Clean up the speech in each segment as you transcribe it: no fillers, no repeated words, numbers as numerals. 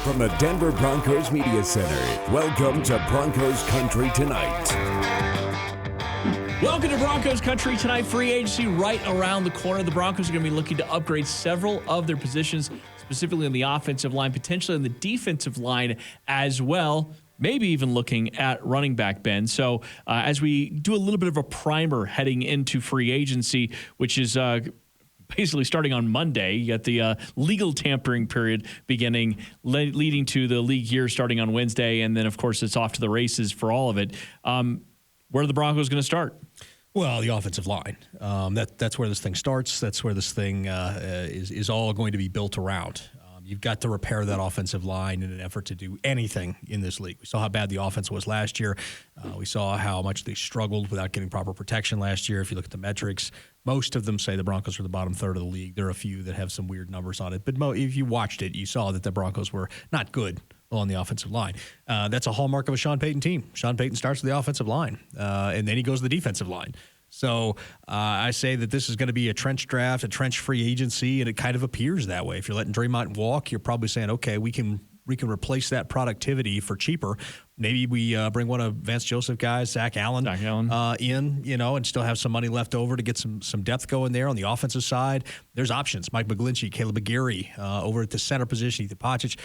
From the Denver Broncos Media Center, welcome to Broncos Country Tonight. Welcome to Broncos Country Tonight. Free agency right around the corner. The Broncos are going to be looking to upgrade several of their positions, specifically on the offensive line, potentially on the defensive line as well. Maybe even looking at running back, Ben. So as we do a little bit of a primer heading into free agency, which is basically starting on Monday, you got the legal tampering period beginning, leading to the league year starting on Wednesday, and then, of course, it's off to the races for all of it. Where are the Broncos going to start? Well, the offensive line. That's where this thing starts. That's where this thing is all going to be built around. You've got to repair that offensive line in an effort to do anything in this league. We saw how bad the offense was last year. We saw how much they struggled without getting proper protection last year. If you look at the metrics, most of them say the Broncos are the bottom third of the league. There are a few that have some weird numbers on it. But if you watched it, you saw that the Broncos were not good on the offensive line. That's a hallmark of a Sean Payton team. Sean Payton starts with the offensive line, and then he goes to the defensive line. So I say that this is going to be a trench draft, a trench free agency, and it kind of appears that way. If you're letting Draymond walk, you're probably saying, okay, we can replace that productivity for cheaper. Maybe we bring one of Vance Joseph guys, Zach Allen, in, and still have some money left over to get some depth going there on the offensive side. There's options. Mike McGlinchey, Caleb Aguirre over at the center position, Ethan Pacic.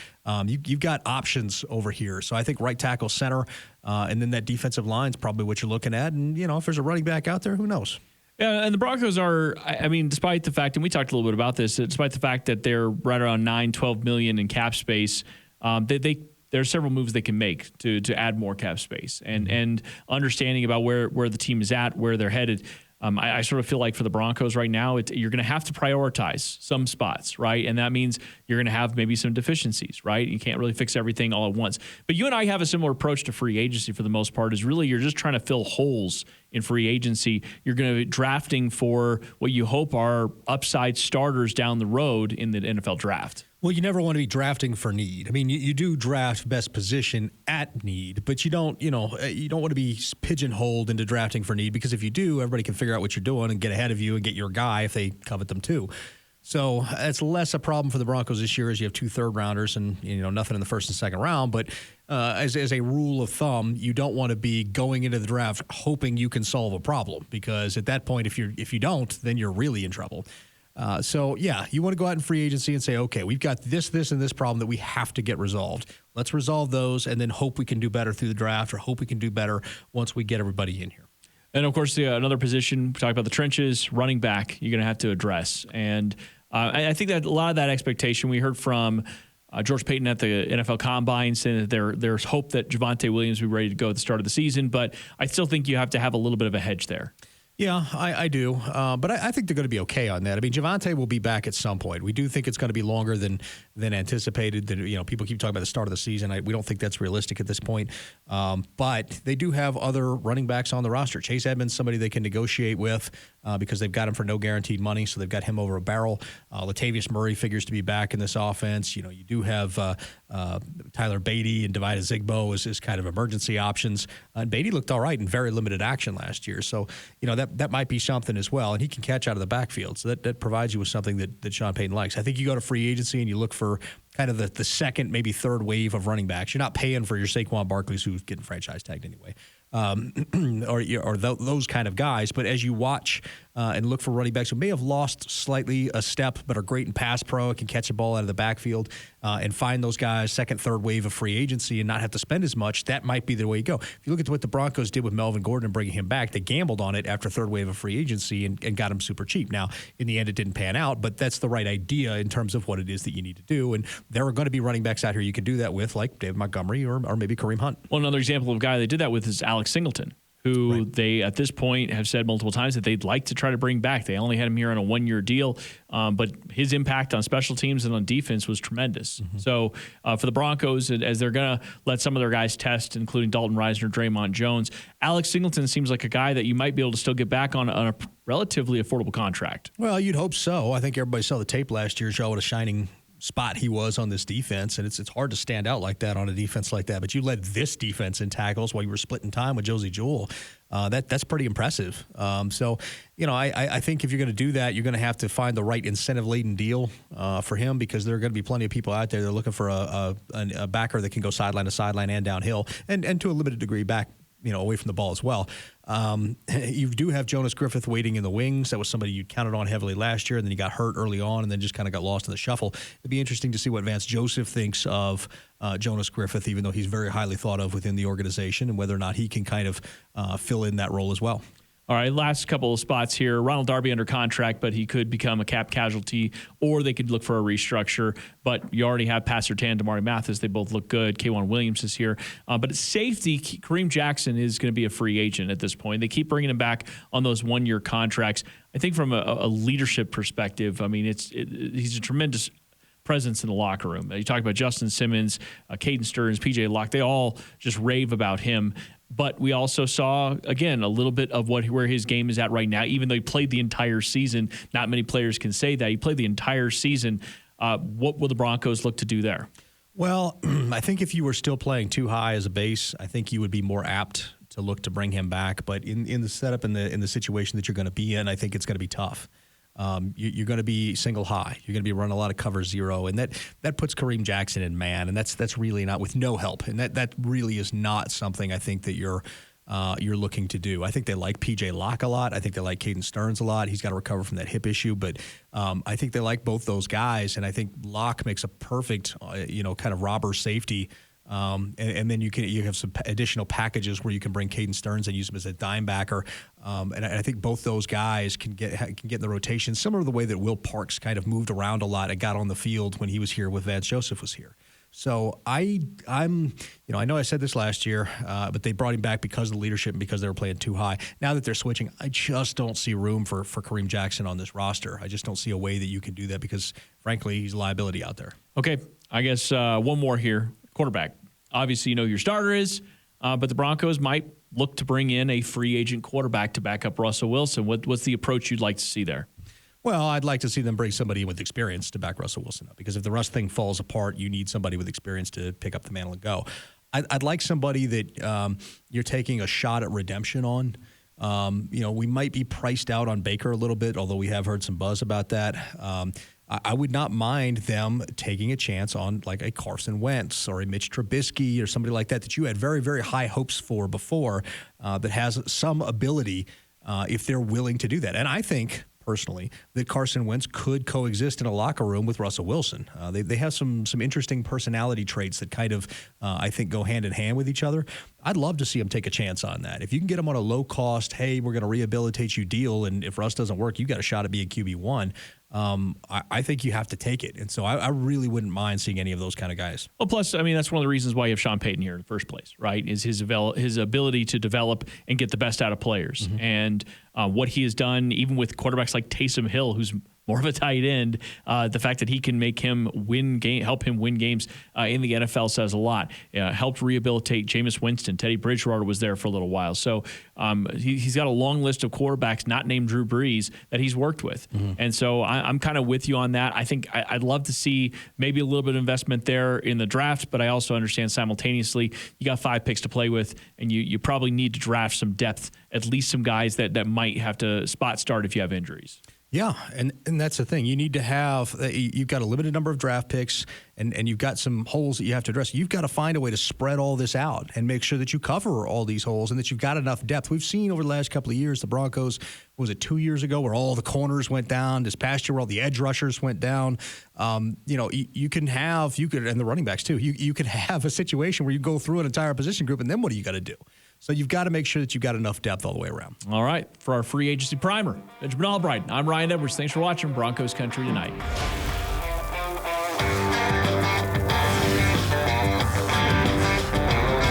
You've got options over here. So I think right tackle, center, and then that defensive line is probably what you're looking at. And, if there's a running back out there, who knows? Yeah, and the Broncos are, despite the fact, and we talked a little bit about this, despite the fact that they're right around $12 million in cap space, there are several moves they can make to add more cap space and understanding about where the team is at, where they're headed. I sort of feel like for the Broncos right now, you're going to have to prioritize some spots, right? And that means you're going to have maybe some deficiencies, right? You can't really fix everything all at once. But you and I have a similar approach to free agency for the most part, is really you're just trying to fill holes in free agency. You're going to be drafting for what you hope are upside starters down the road in the NFL draft. Well, you never want to be drafting for need. I mean, you do draft best position at need, but you don't want to be pigeonholed into drafting for need, because if you do, everybody can figure out what you're doing and get ahead of you and get your guy if they covet them too. So it's less a problem for the Broncos this year, as you have 2 third-rounders and nothing in the first and second round. But as a rule of thumb, you don't want to be going into the draft hoping you can solve a problem, because at that point, if you don't, then you're really in trouble. You want to go out in free agency and say, okay, we've got this, and this problem that we have to get resolved. Let's resolve those and then hope we can do better through the draft, or hope we can do better once we get everybody in here. And, of course, another position, we talked about the trenches, running back, you're going to have to address. And I think that a lot of that expectation, we heard from George Payton at the NFL Combine saying that there's hope that Javonte Williams will be ready to go at the start of the season. But I still think you have to have a little bit of a hedge there. Yeah, I do. But I think they're going to be okay on that. I mean, Javonte will be back at some point. We do think it's going to be longer than anticipated. People keep talking about the start of the season. We don't think that's realistic at this point. But they do have other running backs on the roster. Chase Edmonds, somebody they can negotiate with because they've got him for no guaranteed money, so they've got him over a barrel. Latavius Murray figures to be back in this offense. You do have Tyler Beatty and Davida Zigbo as kind of emergency options. And Beatty looked all right in very limited action last year. So, that might be something as well. And he can catch out of the backfield. So that provides you with something that Sean Payton likes. I think you go to free agency and you look for kind of the second, maybe third wave of running backs. You're not paying for your Saquon Barkleys, who's getting franchise tagged anyway, or those kind of guys. But as you watch and look for running backs who may have lost slightly a step but are great in pass pro, can catch a ball out of the backfield, and find those guys second, third wave of free agency and not have to spend as much, that might be the way you go. If you look at what the Broncos did with Melvin Gordon and bringing him back, they gambled on it after third wave of free agency and got him super cheap. Now, in the end, it didn't pan out, but that's the right idea in terms of what it is that you need to do. And there are going to be running backs out here you can do that with, like David Montgomery or maybe Kareem Hunt. Well, another example of a guy they did that with is Alex Singleton, who they, at this point, have said multiple times that they'd like to try to bring back. They only had him here on a 1-year deal, but his impact on special teams and on defense was tremendous. Mm-hmm. So for the Broncos, as they're going to let some of their guys test, including Dalton Risner, Draymond Jones, Alex Singleton seems like a guy that you might be able to still get back on a relatively affordable contract. Well, you'd hope so. I think everybody saw the tape last year, showed what a shining spot he was on this defense, and it's hard to stand out like that on a defense like that. But you led this defense in tackles while you were splitting time with Josie Jewell. That's pretty impressive. So, I think if you're going to do that, you're going to have to find the right incentive-laden deal for him, because there are going to be plenty of people out there that are looking for a backer that can go sideline to sideline and downhill, and to a limited degree back, away from the ball as well. You do have Jonas Griffith waiting in the wings. That was somebody you counted on heavily last year, and then he got hurt early on and then just kind of got lost in the shuffle. It'd be interesting to see what Vance Joseph thinks of Jonas Griffith, even though he's very highly thought of within the organization, and whether or not he can kind of fill in that role as well. All right, last couple of spots here. Ronald Darby under contract, but he could become a cap casualty, or they could look for a restructure. But you already have Pat Surtain, Damari Mathis. They both look good. K'Wan Williams is here. But at safety, Kareem Jackson is going to be a free agent at this point. They keep bringing him back on those one-year contracts. I think from a leadership perspective, I mean, he's a tremendous presence in the locker room. You talk about Justin Simmons, Caden Stearns, P.J. Locke. They all just rave about him. But we also saw, again, a little bit of where his game is at right now, even though he played the entire season. Not many players can say that. He played the entire season. What will the Broncos look to do there? Well, I think if you were still playing too high as a base, I think you would be more apt to look to bring him back. But in the setup, in the situation that you're going to be in, I think it's going to be tough. You're going to be single high. You're going to be running a lot of cover zero, and that puts Kareem Jackson in man, and that's really not with no help, and that really is not something I think that you're looking to do. I think they like P.J. Locke a lot. I think they like Caden Stearns a lot. He's got to recover from that hip issue, but I think they like both those guys, and I think Locke makes a perfect kind of robber safety. And then you have some additional packages where you can bring Caden Stearns and use him as a dime backer. And I think both those guys can get in the rotation, similar to the way that Will Parks kind of moved around a lot and got on the field when he was here with Vance Joseph was here. So I know I said this last year, but they brought him back because of the leadership and because they were playing too high. Now that they're switching, I just don't see room for Kareem Jackson on this roster. I just don't see a way that you can do that because, frankly, he's a liability out there. Okay, I guess one more here. Quarterback. Obviously, you know who your starter is, but the Broncos might look to bring in a free agent quarterback to back up Russell Wilson. What's the approach you'd like to see there? Well, I'd like to see them bring somebody with experience to back Russell Wilson up, because if the Russ thing falls apart, you need somebody with experience to pick up the mantle and go. I'd like somebody that you're taking a shot at redemption on. We might be priced out on Baker a little bit, although we have heard some buzz about that. I would not mind them taking a chance on like a Carson Wentz or a Mitch Trubisky or somebody like that you had very, very high hopes for before, that has some ability if they're willing to do that. And I think, personally, that Carson Wentz could coexist in a locker room with Russell Wilson. They have some interesting personality traits that kind of, I think, go hand in hand with each other. I'd love to see him take a chance on that. If you can get him on a low-cost, hey, we're going to rehabilitate you deal, and if Russ doesn't work, you got a shot at being QB1, I think you have to take it. And so I really wouldn't mind seeing any of those kind of guys. Well, plus, I mean, that's one of the reasons why you have Sean Payton here in the first place, right, is his ability to develop and get the best out of players. Mm-hmm. And what he has done, even with quarterbacks like Taysom Hill, who's more of a tight end, the fact that he can make him help him win games in the NFL says a lot. Helped rehabilitate Jameis Winston. Teddy Bridgewater was there for a little while. So he's got a long list of quarterbacks not named Drew Brees that he's worked with. Mm-hmm. And so I'm kind of with you on that. I think I'd love to see maybe a little bit of investment there in the draft, but I also understand simultaneously you got 5 picks to play with, and you probably need to draft some depth, at least some guys that might have to spot start if you have injuries. Yeah, and that's the thing. You need to have – you've got a limited number of draft picks, and you've got some holes that you have to address. You've got to find a way to spread all this out and make sure that you cover all these holes and that you've got enough depth. We've seen over the last couple of years the Broncos, was it 2 years ago, where all the corners went down? This past year where all the edge rushers went down. You can have – and the running backs too. You can have a situation where you go through an entire position group, and then what do you got to do? So you've got to make sure that you've got enough depth all the way around. All right. For our free agency primer, Benjamin Allbright. I'm Ryan Edwards. Thanks for watching Broncos Country Tonight.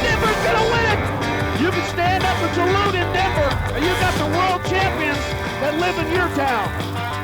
Denver's going to win! You can stand up and salute in Denver, and you got the world champions that live in your town.